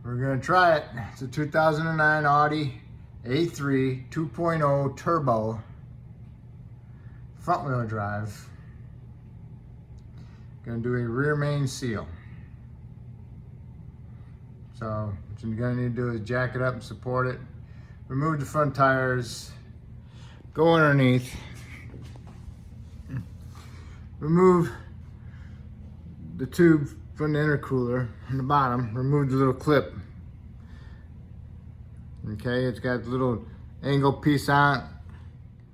We're gonna try it. It's a 2009 Audi A3 2.0 turbo front wheel drive. Gonna do a rear main seal. So what you're gonna need to do is jack it up and support it. Remove the front tires. Go underneath. Remove the tube from the intercooler on the bottom. Remove the little clip. Okay, it's got the little angle piece on it.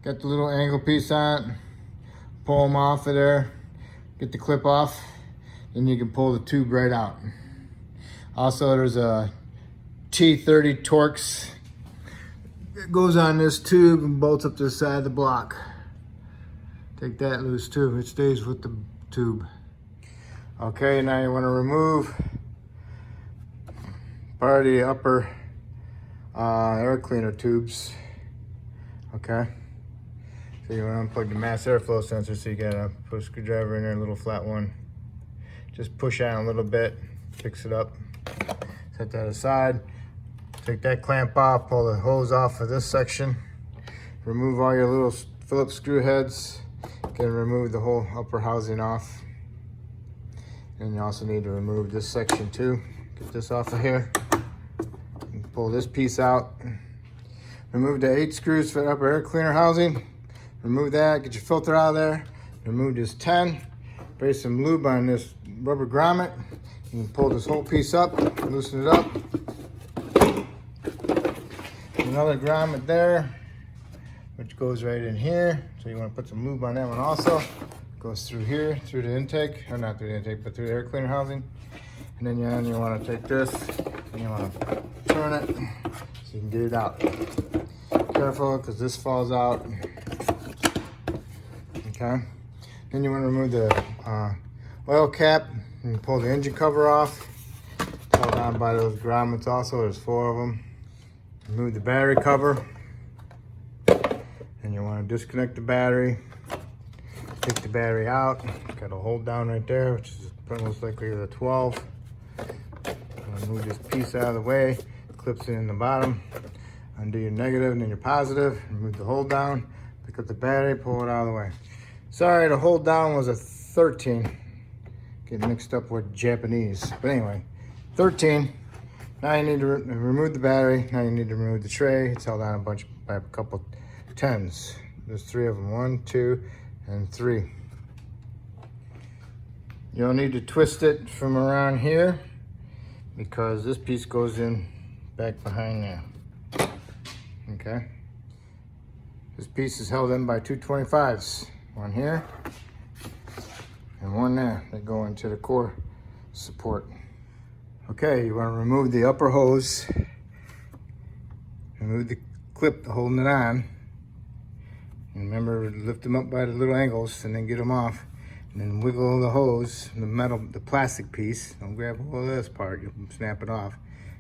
Got the little angle piece on it. Pull them off of there. Get the clip off. Then you can pull the tube right out. Also, there's a T30 Torx. It goes on this tube and bolts up to the side of the block. Take that loose too. It stays with the tube. Okay, now you want to remove part of the upper air cleaner tubes. Okay. So you want to unplug the mass airflow sensor. So you gotta put a screwdriver in there, a little flat one. Just push out a little bit, fix it up. Set that aside. Take that clamp off, pull the hose off of this section. Remove all your little Phillips screw heads. You can remove the whole upper housing off. And you also need to remove this section too. Get this off of here. And pull this piece out. Remove the 8 screws for the upper air cleaner housing. Remove that, get your filter out of there. Remove this 10. Spray some lube on this rubber grommet. You can pull this whole piece up, loosen it up. Another grommet there, which goes right in here. So you want to put some lube on that one also. Goes through here, through the intake, or not through the intake, but through the air cleaner housing. And then you want to take this, and you want to turn it so you can get it out. Careful, because this falls out. Okay. Then you want to remove the oil cap and pull the engine cover off. It's held on by those grommets also. There's 4 of them. Remove the battery cover. And you want to disconnect the battery. Take the battery out. Got a hold down right there, which is most likely the 12. Move this piece out of the way. Clips it in the bottom. Undo your negative and then your positive. Remove the hold down. Pick up the battery. Pull it out of the way. Sorry, the hold down was a 13. Get mixed up with Japanese. But anyway, 13. Now you need to remove the battery. Now you need to remove the tray. It's held on by a couple 10s. There's 3 of them. 1, 2, and 3. You'll need to twist it from around here because this piece goes in back behind there. Okay. This piece is held in by 2 25s. One here and one there. They go into the core support. Okay, you want to remove the upper hose. Remove the clip holding it on. And remember, lift them up by the little angles and then get them off. And then wiggle the hose, the plastic piece. Don't grab hold of this part, you'll snap it off.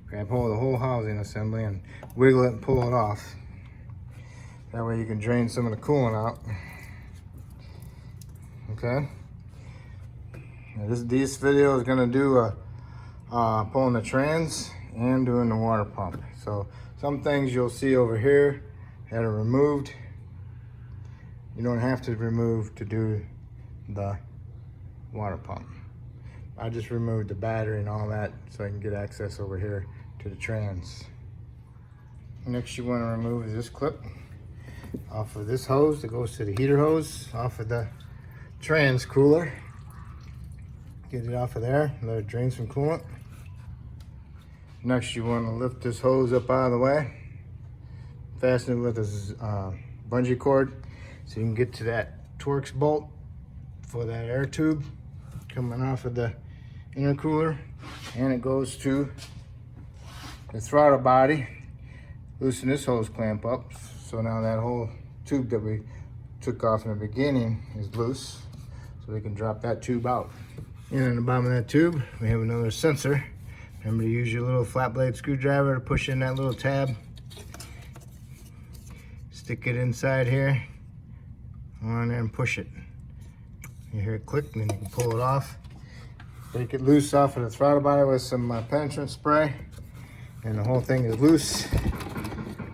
Grab hold of the whole housing assembly and wiggle it and pull it off. That way you can drain some of the coolant out. Okay. Now this video is going to do pulling the trans and doing the water pump. So some things you'll see over here that are removed. You don't have to remove to do the water pump. I just removed the battery and all that so I can get access over here to the trans. Next you want to remove this clip off of this hose that goes to the heater hose, off of the trans cooler. Get it off of there, let it drain some coolant. Next you want to lift this hose up out of the way. Fasten it with this bungee cord so you can get to that Torx bolt for that air tube coming off of the intercooler. And it goes to the throttle body. Loosen this hose clamp up. So now that whole tube that we took off in the beginning is loose. So we can drop that tube out. And in the bottom of that tube, we have another sensor. Remember to use your little flat blade screwdriver to push in that little tab. Stick it inside here, on there and push it. You hear it click and then you can pull it off. Take it loose off of the throttle body with some penetrant spray. and the whole thing is loose.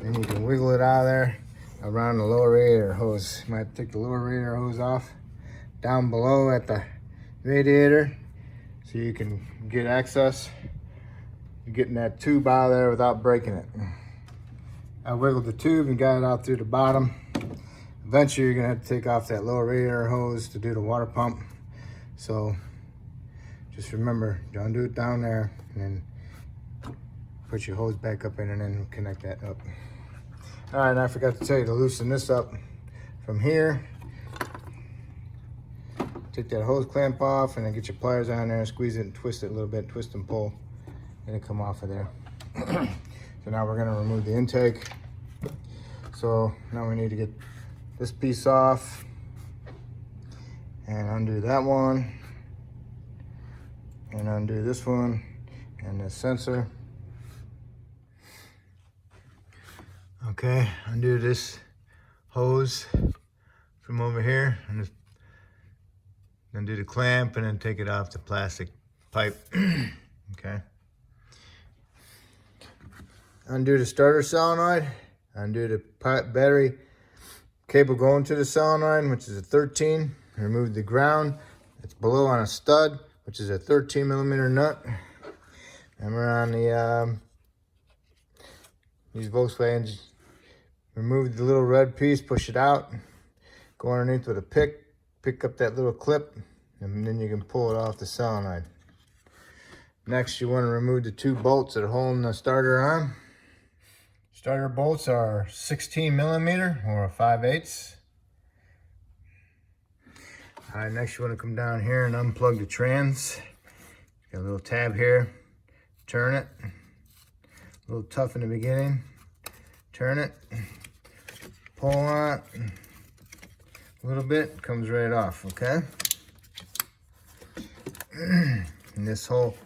Then you can wiggle it out of there around the lower radiator hose. You might take the lower radiator hose off down below at the radiator so you can get access to getting that tube out of there without breaking it. I wiggled the tube and got it out through the bottom. Eventually you're gonna have to take off that lower radiator hose to do the water pump. So just remember, don't do it down there, and then put your hose back up in and then connect that up. All right, and I forgot to tell you to loosen this up from here. Take that hose clamp off and then get your pliers on there and squeeze it and twist it a little bit, twist and pull, and it come off of there. So now we're gonna remove the intake. So now we need to get this piece off and undo that one and undo this one and the sensor. Okay, undo this hose from over here and just undo the clamp and then take it off the plastic pipe. Okay. Undo the starter solenoid, undo the battery cable going to the solenoid, which is a 13. Remove the ground that's below on a stud, which is a 13 millimeter nut. Remember on the these Volkswagens, remove the little red piece, push it out, go underneath with a pick up that little clip, and then you can pull it off the solenoid. Next, you want to remove the 2 bolts that are holding the starter on. Starter bolts are 16 millimeter or a 5/8. All right, next you want to come down here and unplug the trans. Got a little tab here. Turn it. A little tough in the beginning. Turn it. Pull on it. A little bit, comes right off, okay? And this whole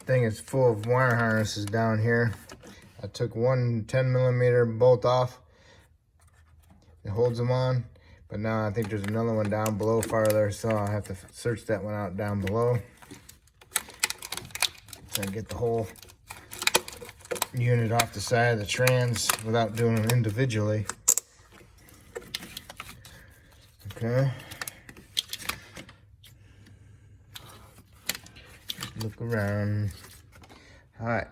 thing is full of wire harnesses down here. I took one 10 millimeter bolt off. It holds them on, but now I think there's another one down below farther, so I'll have to search that one out down below. So I get the whole unit off the side of the trans without doing them individually. Okay. Look around. All right.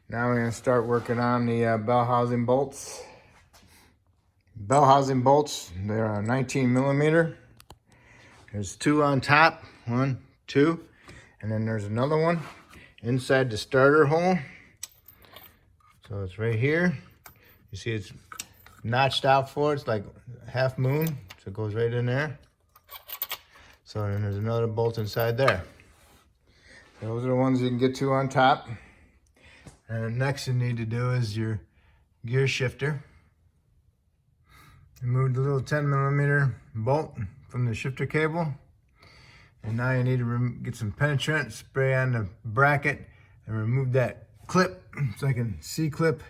Now we're going to start working on the bell housing bolts. Bell housing bolts, they're 19 millimeter. There's 2 on top, 1, 2, and then there's another one inside the starter hole. So it's right here. You see it's notched out for it. It's like half moon, so it goes right in there. So then there's another bolt inside there. So those are the ones you can get to on top. And the next you need to do is your gear shifter. Remove the little 10 millimeter bolt from the shifter cable. And now you need to get some penetrant, spray on the bracket, and remove that clip. It's like a C-clip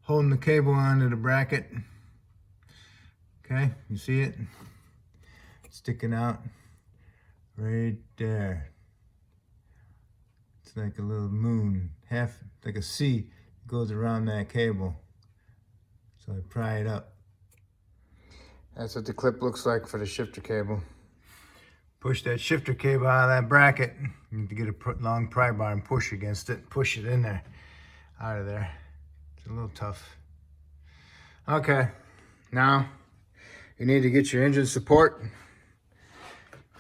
holding the cable onto the bracket. Okay, you see it? Sticking out right there. It's like a little moon, half like a C goes around that cable. So I pry it up. That's what the clip looks like for the shifter cable. Push that shifter cable out of that bracket. You need to get a long pry bar and push against it. Push it in there, out of there. It's a little tough. Okay, now you need to get your engine support.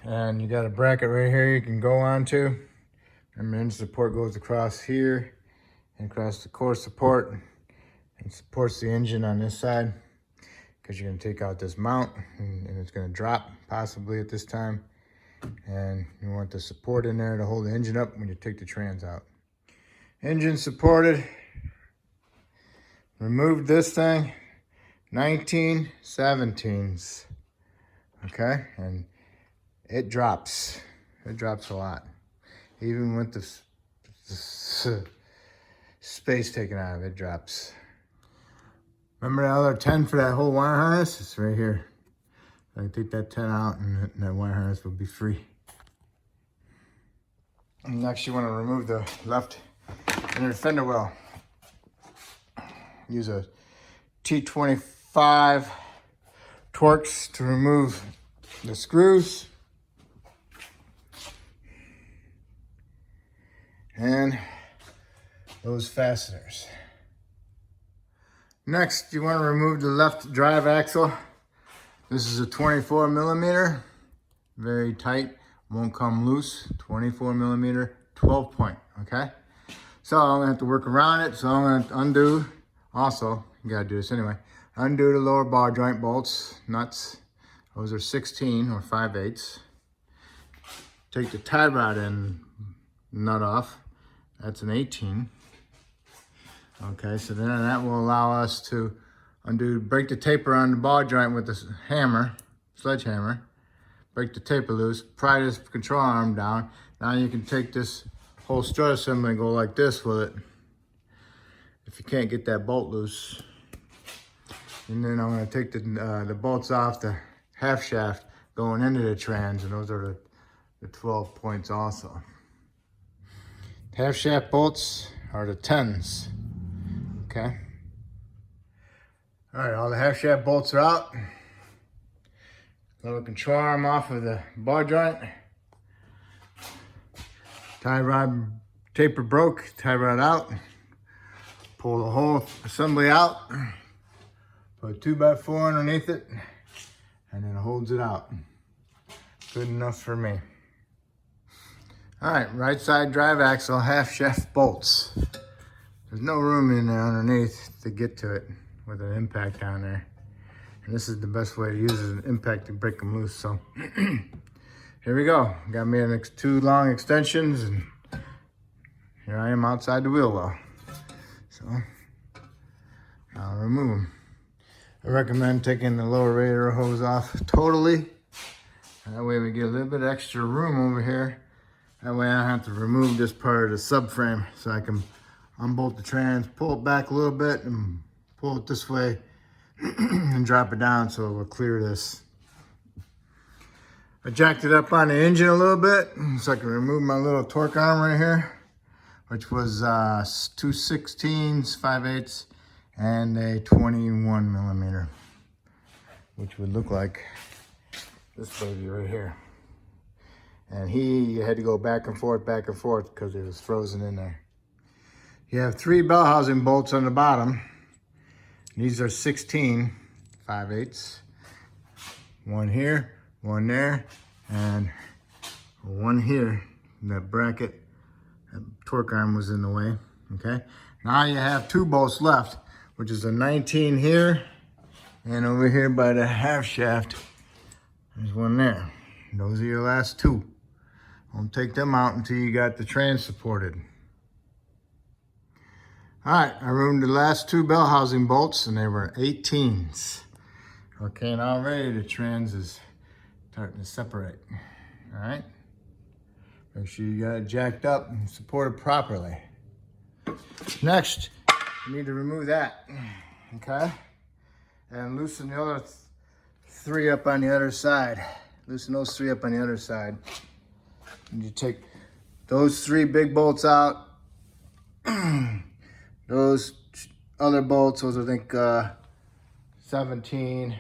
And you got a bracket right here you can go onto. Remember, engine support goes across here and across the core support and supports the engine on this side, because you're going to take out this mount and it's going to drop possibly at this time. And you want the support in there to hold the engine up when you take the trans out. Engine supported. Removed this thing. 1917s. Okay, and it drops. It drops a lot. Even with the space taken out of it, drops. Remember that other 10 for that whole wire harness? It's right here. I can take that 10 out and that wire harness will be free. And next you want to remove the left inner fender well. Use a T25 Torx to remove the screws. And those fasteners. Next, you want to remove the left drive axle. This is a 24 millimeter, very tight, won't come loose. 24 millimeter, 12 point, okay? So I'm gonna have to work around it. So I'm gonna undo, also, you gotta do this anyway. Undo the lower ball joint bolts, nuts. Those are 16 or 5/8. Take the tie rod end nut off. That's an 18. Okay, so then that will allow us to break the taper on the ball joint with this hammer, sledgehammer. Break the taper loose, pry this control arm down. Now you can take this whole strut assembly and go like this with it. If you can't get that bolt loose. And then I'm gonna take the bolts off the half shaft going into the trans, and those are the 12 points also. Half shaft bolts are the 10s, okay? All right, all the half shaft bolts are out. Little control arm off of the bar joint. Tie rod taper broke, tie rod out. Pull the whole assembly out. Put a 2x4 underneath it, and then it holds it out. Good enough for me. All right, right side drive axle, half shaft bolts. There's no room in there underneath to get to it with an impact down there. And this is the best way to use an impact to break them loose. So here we go. Got me 2 long extensions, and here I am outside the wheel well. So I'll remove them. I recommend taking the lower radiator hose off totally. That way we get a little bit extra room over here. That way I don't have to remove this part of the subframe, so I can unbolt the trans, pull it back a little bit, and pull it this way and drop it down so it will clear this. I jacked it up on the engine a little bit so I can remove my little torque arm right here, which was 2 16s, 5/8, and a 21 millimeter, which would look like this baby right here. And he had to go back and forth because it was frozen in there. You have 3 bell housing bolts on the bottom. These are 16, 5/8. One here, one there, and one here. That bracket, that torque arm was in the way, okay? Now you have 2 bolts left, which is a 19 here, and over here by the half shaft, there's one there. Those are your last 2. Don't take them out until you got the trans supported. All right, I removed the last 2 bell housing bolts, and they were 18s. Okay, and already the trans is starting to separate. All right, make sure you got it jacked up and supported properly. Next, you need to remove that, okay? And loosen the other 3 up on the other side. Loosen those 3 up on the other side. And you take those 3 big bolts out. Those other bolts, those I think 17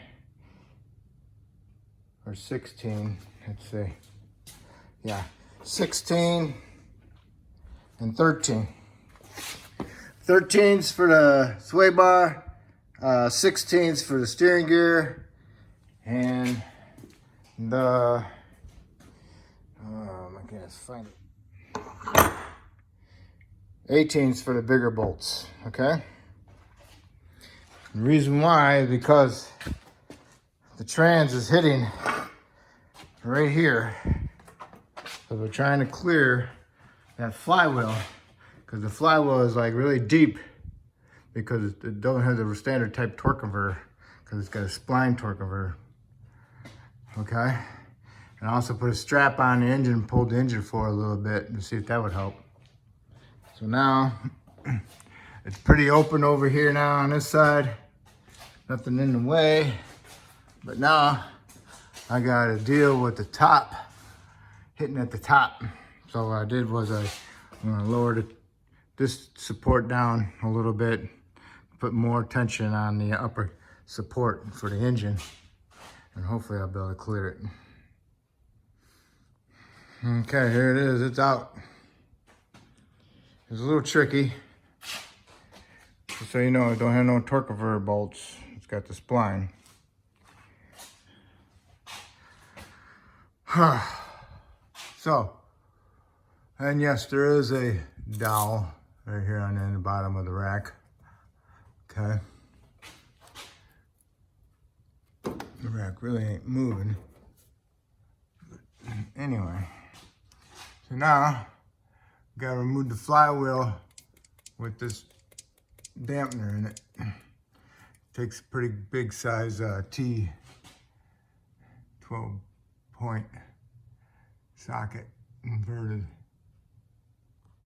or 16, let's see. Yeah, 16 and 13. 13's for the sway bar, 16's for the steering gear, and the, oh my goodness, find it. 18's for the bigger bolts, okay? The reason why is because the trans is hitting right here. So we're trying to clear that flywheel, because the flywheel is like really deep because it don't have the standard type torque converter, because it's got a spline torque converter, okay? And I also put a strap on the engine and pulled the engine forward a little bit to see if that would help. So now it's pretty open over here now on this side, nothing in the way, but now I got to deal with the top, hitting at the top. So what I did was I'm going to lower this support down a little bit, put more tension on the upper support for the engine, and hopefully I'll be able to clear it. Okay, here it is, it's out. It's a little tricky. Just so you know, it don't have no torque converter bolts. It's got the spline. So, and yes, there is a dowel right here on the bottom of the rack. Okay. The rack really ain't moving. But anyway, so now, gotta remove the flywheel with this dampener in it. Takes a pretty big size T 12-point socket, inverted.